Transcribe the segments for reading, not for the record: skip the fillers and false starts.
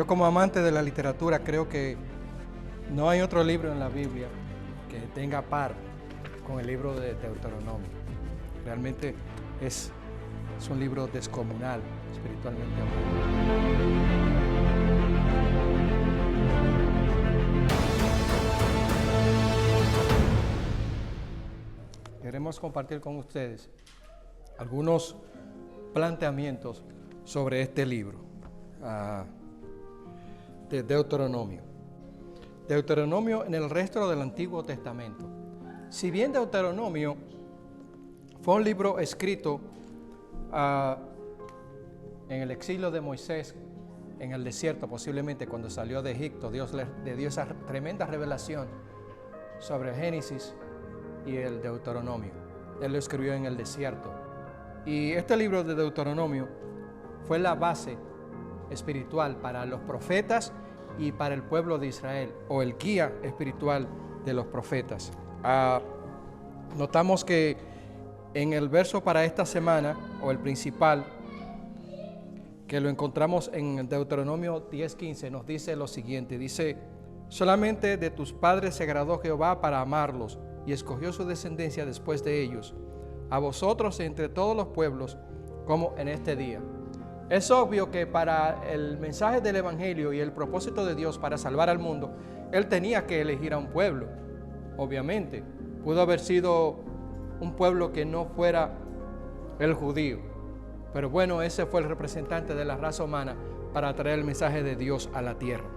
Yo como amante de la literatura creo que no hay otro libro en la Biblia que tenga par con el libro de Deuteronomio. Realmente es un libro descomunal, espiritualmente hablando. Queremos compartir con ustedes algunos planteamientos sobre este libro de Deuteronomio. Deuteronomio en el resto del Antiguo Testamento. Si bien Deuteronomio fue un libro escrito en el exilio de Moisés, en el desierto posiblemente cuando salió de Egipto, Dios le dio esa tremenda revelación sobre Génesis y el Deuteronomio. Él lo escribió en el desierto. Y este libro de Deuteronomio fue la base espiritual para los profetas y para el pueblo de Israel, o el guía espiritual de los profetas. Notamos que en el verso para esta semana, o el principal, que lo encontramos en Deuteronomio 10:15, nos dice lo siguiente, dice: solamente de tus padres se agradó Jehová para amarlos, y escogió su descendencia después de ellos, a vosotros entre todos los pueblos, como en este día. Es obvio que para el mensaje del Evangelio y el propósito de Dios para salvar al mundo, Él tenía que elegir a un pueblo, obviamente. Pudo haber sido un pueblo que no fuera el judío, pero bueno, ese fue el representante de la raza humana para traer el mensaje de Dios a la tierra.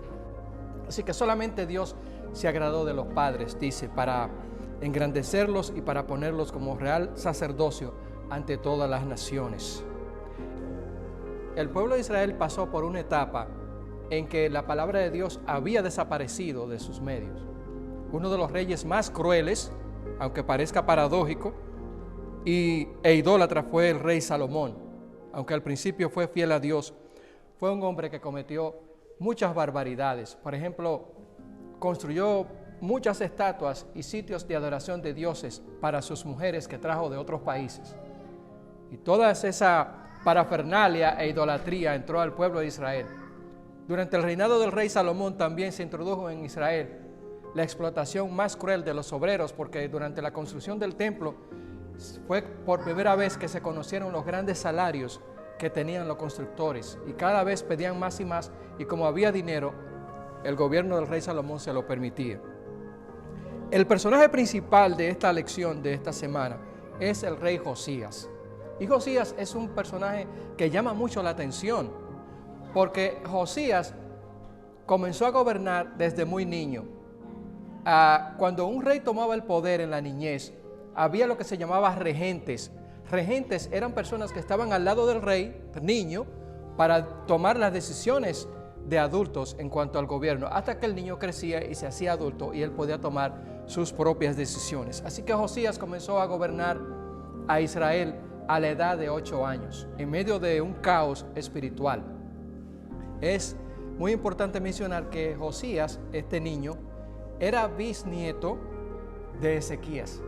Así que solamente Dios se agradó de los padres, dice, para engrandecerlos y para ponerlos como real sacerdocio ante todas las naciones. El pueblo de Israel pasó por una etapa en que la palabra de Dios había desaparecido de sus medios. Uno de los reyes más crueles, aunque parezca paradójico, e idólatra fue el rey Salomón. Aunque al principio fue fiel a Dios, fue un hombre que cometió muchas barbaridades. Por ejemplo, construyó muchas estatuas y sitios de adoración de dioses para sus mujeres que trajo de otros países. Y toda esa parafernalia e idolatría entró al pueblo de Israel. Durante el reinado del rey Salomón también se introdujo en Israel la explotación más cruel de los obreros, porque durante la construcción del templo fue por primera vez que se conocieron los grandes salarios que tenían los constructores, y cada vez pedían más y más, y como había dinero, el gobierno del rey Salomón se lo permitía. El personaje principal de esta lección de esta semana es el rey Josías. Y Josías es un personaje que llama mucho la atención, porque Josías comenzó a gobernar desde muy niño. Cuando un rey tomaba el poder en la niñez, había lo que se llamaba regentes. Regentes eran personas que estaban al lado del rey, niño, para tomar las decisiones de adultos en cuanto al gobierno, hasta que el niño crecía y se hacía adulto y él podía tomar sus propias decisiones. Así que Josías comenzó a gobernar a Israel a la edad de 8 años, en medio de un caos espiritual. Es muy importante mencionar que Josías, este niño, era bisnieto de Ezequías.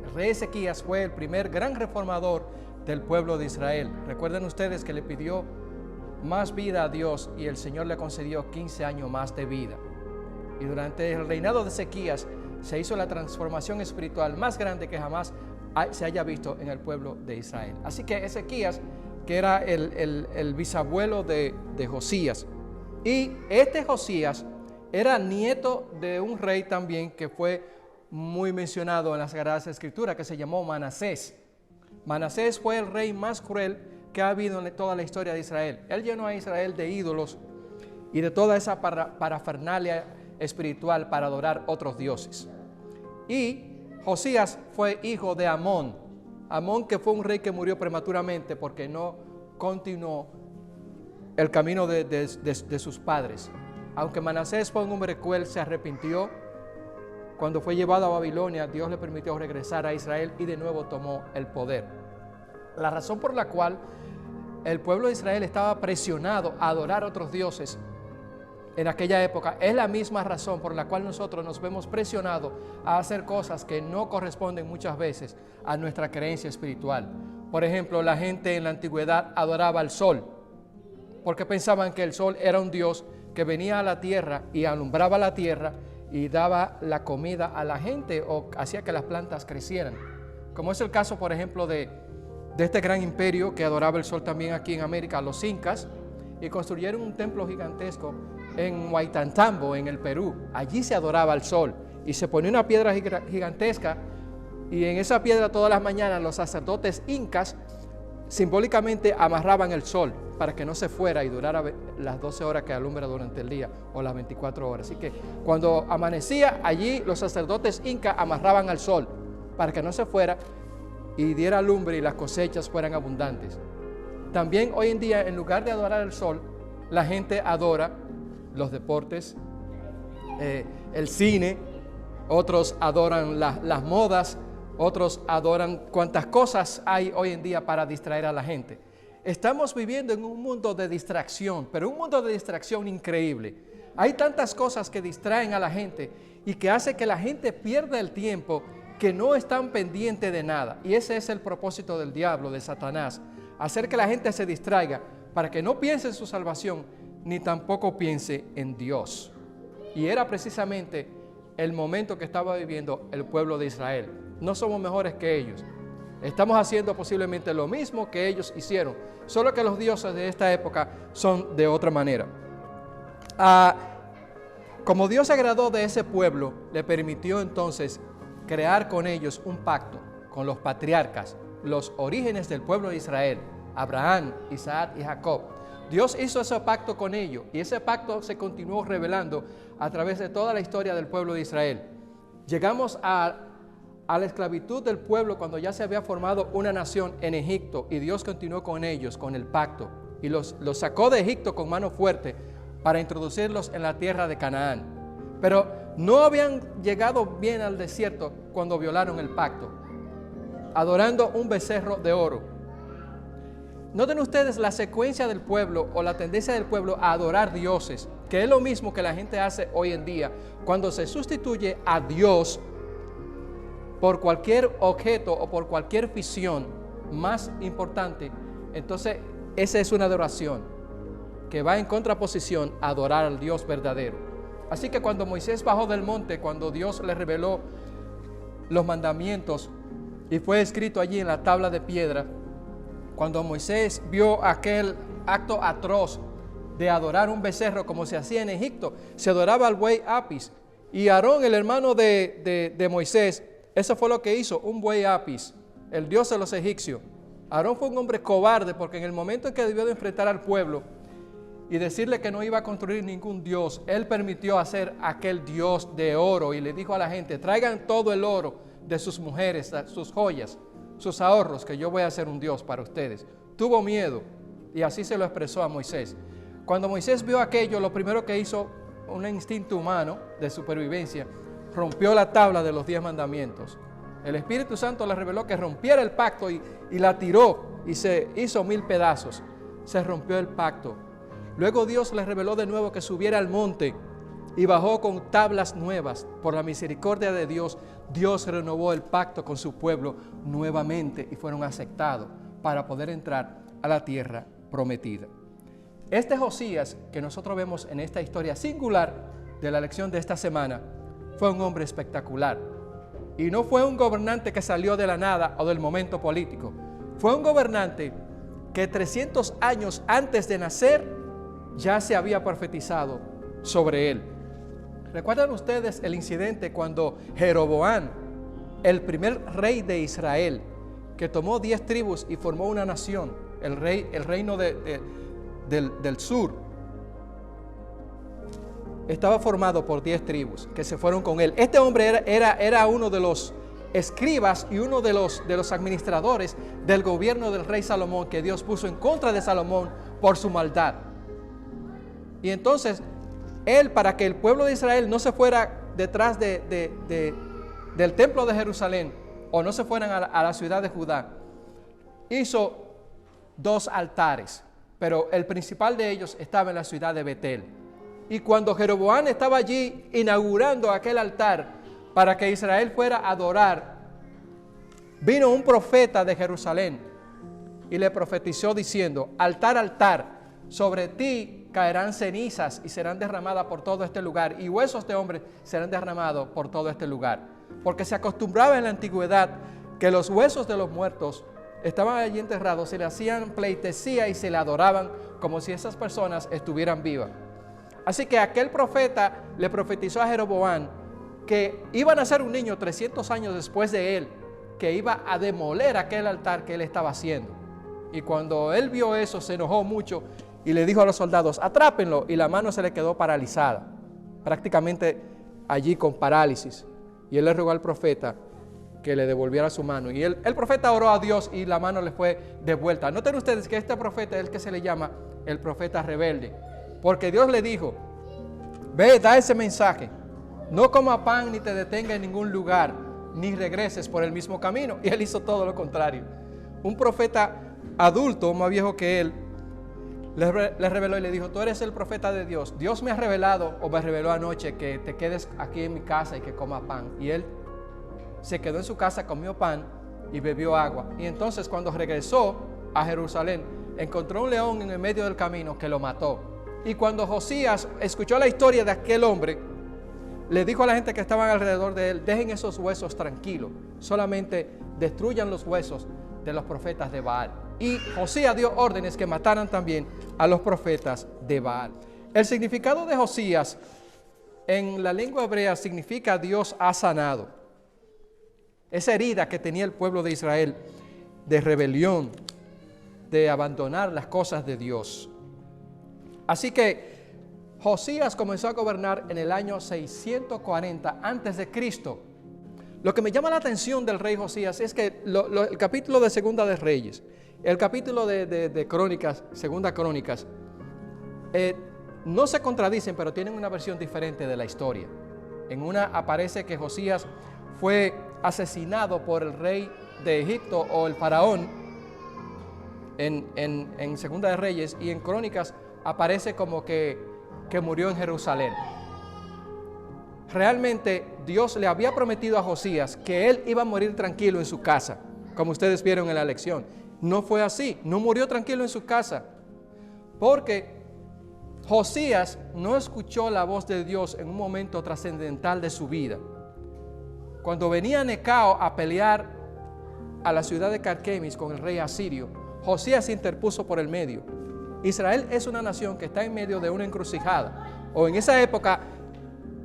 El rey Ezequías fue el primer gran reformador del pueblo de Israel. Recuerden ustedes que le pidió más vida a Dios y el Señor le concedió 15 años más de vida. Y durante el reinado de Ezequías se hizo la transformación espiritual más grande que jamás se haya visto en el pueblo de Israel. Así que Ezequías, que era el bisabuelo de Josías, y este Josías era nieto de un rey también que fue muy mencionado en las Sagradas Escrituras, que se llamó Manasés. Manasés fue el rey más cruel que ha habido en toda la historia de Israel. Él llenó a Israel de ídolos y de toda esa parafernalia espiritual para adorar otros dioses. Y Josías fue hijo de Amón. Amón, que fue un rey que murió prematuramente porque no continuó el camino de sus padres. Aunque Manasés fue un hombre cruel, se arrepintió. Cuando fue llevado a Babilonia, Dios le permitió regresar a Israel y de nuevo tomó el poder. La razón por la cual el pueblo de Israel estaba presionado a adorar a otros dioses en aquella época es la misma razón por la cual nosotros nos vemos presionados a hacer cosas que no corresponden muchas veces a nuestra creencia espiritual. Por ejemplo, la gente en la antigüedad adoraba al sol porque pensaban que el sol era un Dios que venía a la tierra y alumbraba la tierra y daba la comida a la gente o hacía que las plantas crecieran. Como es el caso, por ejemplo, de este gran imperio que adoraba el sol también aquí en América, los incas, y construyeron un templo gigantesco en Huaytantambo, en el Perú. Allí se adoraba al sol y se ponía una piedra gigantesca, y en esa piedra todas las mañanas los sacerdotes incas simbólicamente amarraban el sol para que no se fuera y durara las 12 horas que alumbra durante el día o las 24 horas. Así que cuando amanecía, allí los sacerdotes incas amarraban al sol para que no se fuera y diera lumbre y las cosechas fueran abundantes. También hoy en día, en lugar de adorar el sol, la gente adora los deportes, el cine, otros adoran las modas, otros adoran cuantas cosas hay hoy en día para distraer a la gente. Estamos viviendo en un mundo de distracción, pero un mundo de distracción increíble. Hay tantas cosas que distraen a la gente y que hace que la gente pierda el tiempo, que no están pendientes de nada. Y ese es el propósito del diablo, de Satanás, hacer que la gente se distraiga para que no piense en su salvación, ni tampoco piense en Dios. Y era precisamente el momento que estaba viviendo el pueblo de Israel. No somos mejores que ellos. Estamos haciendo posiblemente lo mismo que ellos hicieron, solo que los dioses de esta época son de otra manera. Como Dios se agradó de ese pueblo, le permitió entonces crear con ellos un pacto, con los patriarcas, los orígenes del pueblo de Israel, Abraham, Isaac y Jacob. Dios hizo ese pacto con ellos y ese pacto se continuó revelando a través de toda la historia del pueblo de Israel. Llegamos a la esclavitud del pueblo cuando ya se había formado una nación en Egipto, y Dios continuó con ellos, con el pacto, y los sacó de Egipto con mano fuerte para introducirlos en la tierra de Canaán. Pero no habían llegado bien al desierto cuando violaron el pacto, adorando un becerro de oro. Noten ustedes la secuencia del pueblo o la tendencia del pueblo a adorar dioses, que es lo mismo que la gente hace hoy en día cuando se sustituye a Dios por cualquier objeto o por cualquier visión más importante. Entonces esa es una adoración que va en contraposición a adorar al Dios verdadero. Así que cuando Moisés bajó del monte, cuando Dios le reveló los mandamientos y fue escrito allí en la tabla de piedra, cuando Moisés vio aquel acto atroz de adorar un becerro como se hacía en Egipto, se adoraba al buey Apis, y Aarón, el hermano de Moisés, eso fue lo que hizo, un buey Apis, el dios de los egipcios. Aarón fue un hombre cobarde, porque en el momento en que debió de enfrentar al pueblo y decirle que no iba a construir ningún dios, él permitió hacer aquel dios de oro y le dijo a la gente: traigan todo el oro de sus mujeres, sus joyas, sus ahorros, que yo voy a hacer un dios para ustedes. Tuvo miedo y así se lo expresó a Moisés. Cuando Moisés vio aquello, lo primero que hizo, un instinto humano de supervivencia, rompió la tabla de los 10 mandamientos. El Espíritu Santo le reveló que rompiera el pacto y la tiró y se hizo 1000 pedazos. Se rompió el pacto. Luego Dios le reveló de nuevo que subiera al monte y bajó con tablas nuevas. Por la misericordia de Dios, Dios renovó el pacto con su pueblo nuevamente y fueron aceptados para poder entrar a la tierra prometida. Este Josías que nosotros vemos en esta historia singular de la lección de esta semana fue un hombre espectacular. Y no fue un gobernante que salió de la nada o del momento político. Fue un gobernante que 300 años antes de nacer ya se había profetizado sobre él. ¿Recuerdan ustedes el incidente cuando Jeroboam, el primer rey de Israel, que tomó 10 tribus y formó una nación, el reino del sur, estaba formado por 10 tribus que se fueron con él? Este hombre era uno de los escribas y uno de los administradores del gobierno del rey Salomón, que Dios puso en contra de Salomón por su maldad. Y entonces él, para que el pueblo de Israel no se fuera detrás del templo de Jerusalén o no se fueran a la ciudad de Judá, hizo 2 altares, pero el principal de ellos estaba en la ciudad de Betel. Y cuando Jeroboam estaba allí inaugurando aquel altar para que Israel fuera a adorar, vino un profeta de Jerusalén y le profetizó diciendo: altar, altar, sobre ti caerán cenizas y serán derramadas por todo este lugar, y huesos de hombres serán derramados por todo este lugar. Porque se acostumbraba en la antigüedad que los huesos de los muertos estaban allí enterrados, se le hacían pleitesía y se le adoraban como si esas personas estuvieran vivas. Así que aquel profeta le profetizó a Jeroboam que iba a nacer un niño 300 años después de él, que iba a demoler aquel altar que él estaba haciendo. Y cuando él vio eso, se enojó mucho y le dijo a los soldados: atrápenlo, y la mano se le quedó paralizada, prácticamente allí con parálisis. Y él le rogó al profeta que le devolviera su mano, y el profeta oró a Dios y la mano le fue devuelta. Noten ustedes que este profeta es el que se le llama el profeta rebelde, porque Dios le dijo: ve, da ese mensaje, no coma pan ni te detenga en ningún lugar, ni regreses por el mismo camino. Y él hizo todo lo contrario. Un profeta adulto, más viejo que él, le reveló y le dijo: tú eres el profeta de Dios. Dios me ha revelado, o me reveló anoche, que te quedes aquí en mi casa y que coma pan. Y él se quedó en su casa, comió pan y bebió agua. Y entonces, cuando regresó a Jerusalén, encontró un león en el medio del camino que lo mató. Y cuando Josías escuchó la historia de aquel hombre, le dijo a la gente que estaban alrededor de él: dejen esos huesos tranquilos, solamente destruyan los huesos de los profetas de Baal. Y Josías dio órdenes que mataran también a los profetas de Baal. El significado de Josías en la lengua hebrea significa Dios ha sanado. Esa herida que tenía el pueblo de Israel de rebelión, de abandonar las cosas de Dios. Así que Josías comenzó a gobernar en el año 640 antes de Cristo. Lo que me llama la atención del rey Josías es que el capítulo de Segunda de Reyes, el capítulo de Crónicas, Segunda Crónicas, no se contradicen, pero tienen una versión diferente de la historia. En una aparece que Josías fue asesinado por el rey de Egipto o el faraón en Segunda de Reyes, y en Crónicas aparece como que murió en Jerusalén. Realmente Dios le había prometido a Josías que él iba a morir tranquilo en su casa, como ustedes vieron en la lección. No fue así, no murió tranquilo en su casa, porque Josías no escuchó la voz de Dios en un momento trascendental de su vida. Cuando venía Necao a pelear a la ciudad de Carquemis con el rey asirio, Josías se interpuso por el medio. Israel es una nación que está en medio de una encrucijada, o en esa época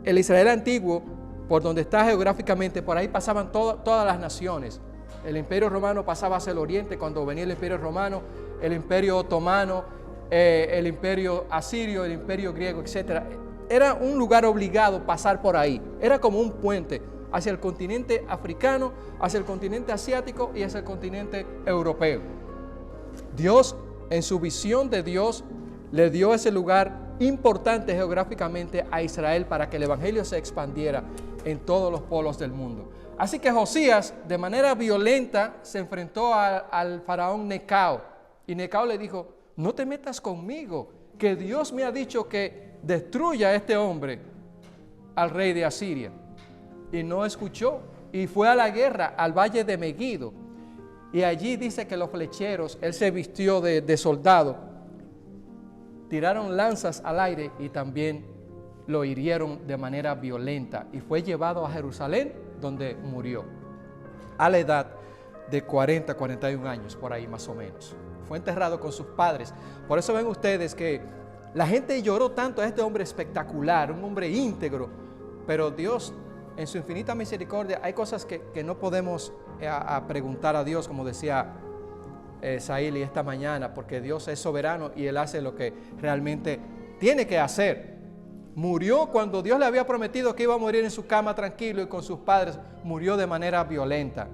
el Israel antiguo, por donde está geográficamente, por ahí pasaban todas las naciones. El imperio romano pasaba hacia el oriente cuando venía el imperio romano, el imperio otomano, el imperio asirio, el imperio griego, etc. Era un lugar obligado pasar por ahí, era como un puente hacia el continente africano, hacia el continente asiático y hacia el continente europeo. Dios, en su visión de Dios, le dio ese lugar importante geográficamente a Israel para que el evangelio se expandiera en todos los polos del mundo. Así que Josías, de manera violenta, se enfrentó al faraón Necao, y Necao le dijo: no te metas conmigo, que Dios me ha dicho que destruya a este hombre, al rey de Asiria. Y no escuchó, y fue a la guerra, al valle de Megido. Y allí dice que los flecheros, él se vistió de soldado, tiraron lanzas al aire y también lo hirieron de manera violenta. Y fue llevado a Jerusalén, donde murió, a la edad de 41 años, por ahí más o menos. Fue enterrado con sus padres. Por eso ven ustedes que la gente lloró tanto a este hombre espectacular, un hombre íntegro, pero Dios, en su infinita misericordia, hay cosas que no podemos a preguntar a Dios, como decía Saíli esta mañana, porque Dios es soberano y Él hace lo que realmente tiene que hacer. Murió cuando Dios le había prometido que iba a morir en su cama tranquilo y con sus padres, murió de manera violenta.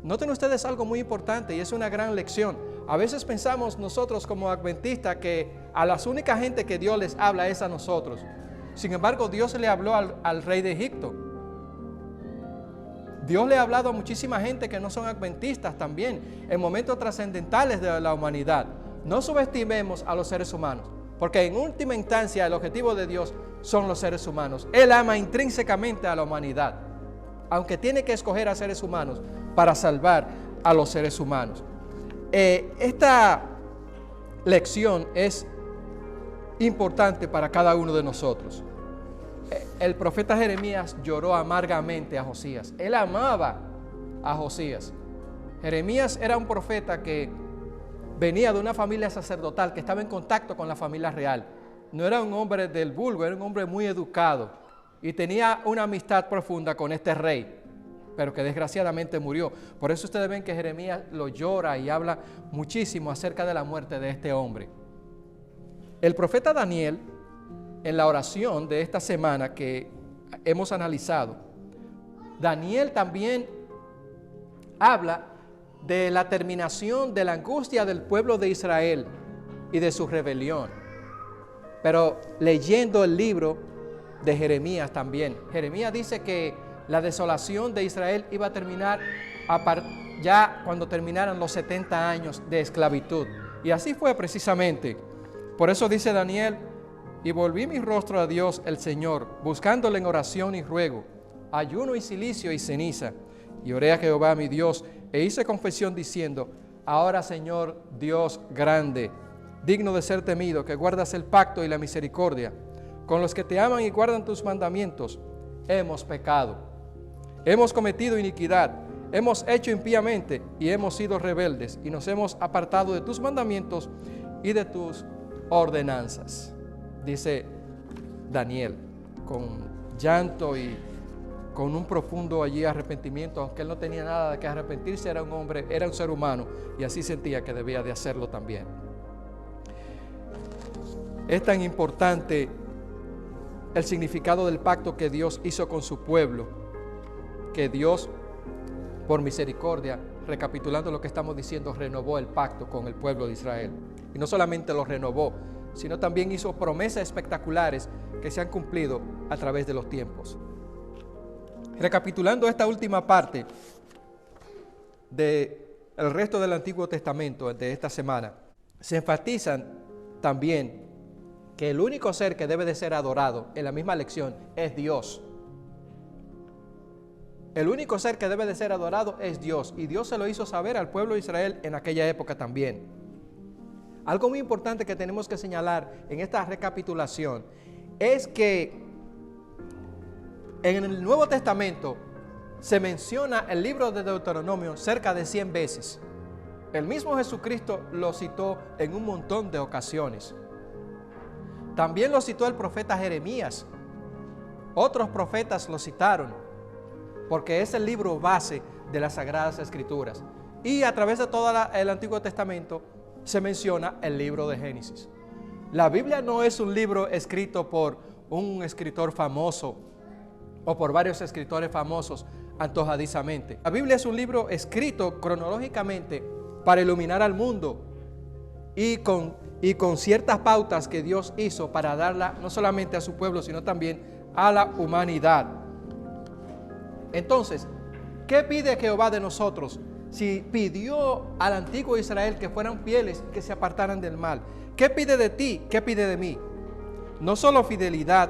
Noten ustedes algo muy importante, y es una gran lección. A veces pensamos nosotros como adventistas que a las únicas gente que Dios les habla es a nosotros. Sin embargo, Dios le habló al rey de Egipto. Dios le ha hablado a muchísima gente que no son adventistas también, en momentos trascendentales de la humanidad. No subestimemos a los seres humanos, porque en última instancia el objetivo de Dios son los seres humanos. Él ama intrínsecamente a la humanidad, aunque tiene que escoger a seres humanos para salvar a los seres humanos. Esta lección es importante para cada uno de nosotros. El profeta Jeremías lloró amargamente a Josías. Él amaba a Josías. Jeremías era un profeta que venía de una familia sacerdotal, que estaba en contacto con la familia real. No era un hombre del vulgo, era un hombre muy educado y tenía una amistad profunda con este rey, pero que desgraciadamente murió. Por eso ustedes ven que Jeremías lo llora y habla muchísimo acerca de la muerte de este hombre. El profeta Daniel, en la oración de esta semana que hemos analizado, Daniel también habla de la terminación de la angustia del pueblo de Israel y de su rebelión. Pero leyendo el libro de Jeremías también, Jeremías dice que la desolación de Israel iba a terminar ya cuando terminaran los 70 años de esclavitud. Y así fue precisamente. Por eso dice Daniel: y volví mi rostro a Dios el Señor, buscándole en oración y ruego, ayuno y cilicio y ceniza. Y oré a Jehová mi Dios, e hice confesión diciendo: ahora, Señor Dios grande, digno de ser temido, que guardas el pacto y la misericordia con los que te aman y guardan tus mandamientos, hemos pecado, hemos cometido iniquidad, hemos hecho impíamente y hemos sido rebeldes y nos hemos apartado de tus mandamientos y de tus ordenanzas. Dice Daniel con llanto y con un profundo allí arrepentimiento, aunque él no tenía nada de que arrepentirse, era un hombre, era un ser humano, y así sentía que debía de hacerlo también. Es tan importante el significado del pacto que Dios hizo con su pueblo, que Dios, por misericordia, recapitulando lo que estamos diciendo, renovó el pacto con el pueblo de Israel. Y no solamente lo renovó, sino también hizo promesas espectaculares que se han cumplido a través de los tiempos. Recapitulando esta última parte del resto del Antiguo Testamento de esta semana, se enfatizan también que el único ser que debe de ser adorado en la misma lección es Dios. El único ser que debe de ser adorado es Dios, y Dios se lo hizo saber al pueblo de Israel en aquella época también. Algo muy importante que tenemos que señalar en esta recapitulación es que en el Nuevo Testamento se menciona el libro de Deuteronomio cerca de 100 veces. El mismo Jesucristo lo citó en un montón de ocasiones. También lo citó el profeta Jeremías. Otros profetas lo citaron, porque es el libro base de las Sagradas Escrituras. Y a través de todo el Antiguo Testamento se menciona el libro de Génesis. La Biblia no es un libro escrito por un escritor famoso o por varios escritores famosos antojadizamente. La Biblia es un libro escrito cronológicamente para iluminar al mundo y con ciertas pautas que Dios hizo para darla no solamente a su pueblo, sino también a la humanidad. Entonces, ¿qué pide Jehová de nosotros? Si pidió al antiguo Israel que fueran fieles, que se apartaran del mal, ¿qué pide de ti? ¿Qué pide de mí? No solo fidelidad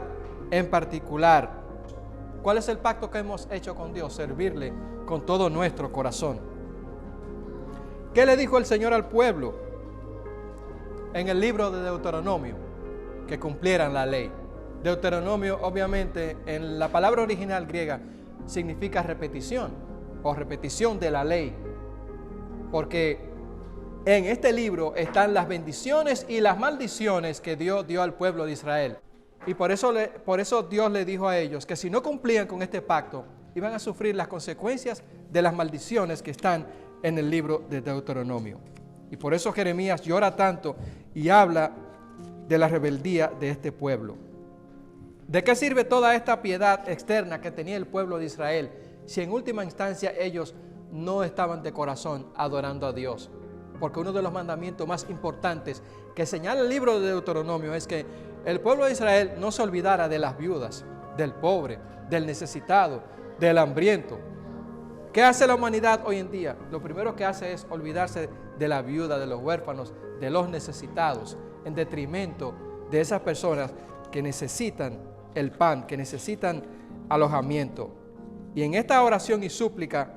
en particular. ¿Cuál es el pacto que hemos hecho con Dios? Servirle con todo nuestro corazón. ¿Qué le dijo el Señor al pueblo en el libro de Deuteronomio? Que cumplieran la ley. Deuteronomio, obviamente, en la palabra original griega, significa repetición o repetición de la ley. Porque en este libro están las bendiciones y las maldiciones que Dios dio al pueblo de Israel. Y por eso Dios le dijo a ellos que si no cumplían con este pacto, iban a sufrir las consecuencias de las maldiciones que están en el libro de Deuteronomio. Y por eso Jeremías llora tanto y habla de la rebeldía de este pueblo. ¿De qué sirve toda esta piedad externa que tenía el pueblo de Israel si en última instancia ellos no estaban de corazón adorando a Dios? Porque uno de los mandamientos más importantes que señala el libro de Deuteronomio es que el pueblo de Israel no se olvidara de las viudas, del pobre, del necesitado, del hambriento. ¿Qué hace la humanidad hoy en día? Lo primero que hace es olvidarse de la viuda, de los huérfanos, de los necesitados, en detrimento de esas personas que necesitan el pan, que necesitan alojamiento. Y en esta oración y súplica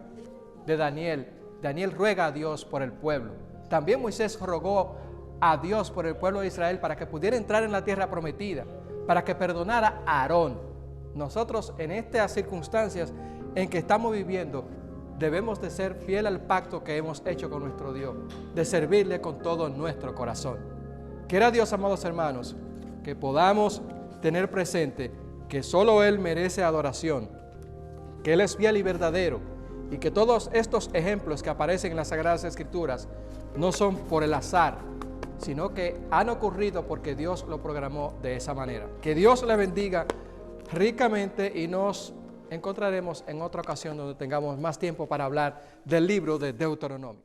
de Daniel ruega a Dios por el pueblo. También Moisés rogó a Dios por el pueblo de Israel para que pudiera entrar en la tierra prometida, para que perdonara a Aarón. Nosotros en estas circunstancias en que estamos viviendo debemos de ser fiel al pacto que hemos hecho con nuestro Dios, de servirle con todo nuestro corazón. Quiera Dios, amados hermanos, que podamos tener presente que solo Él merece adoración, que Él es fiel y verdadero, y que todos estos ejemplos que aparecen en las Sagradas Escrituras no son por el azar, sino que han ocurrido porque Dios lo programó de esa manera. Que Dios le bendiga ricamente y nos encontraremos en otra ocasión donde tengamos más tiempo para hablar del libro de Deuteronomio.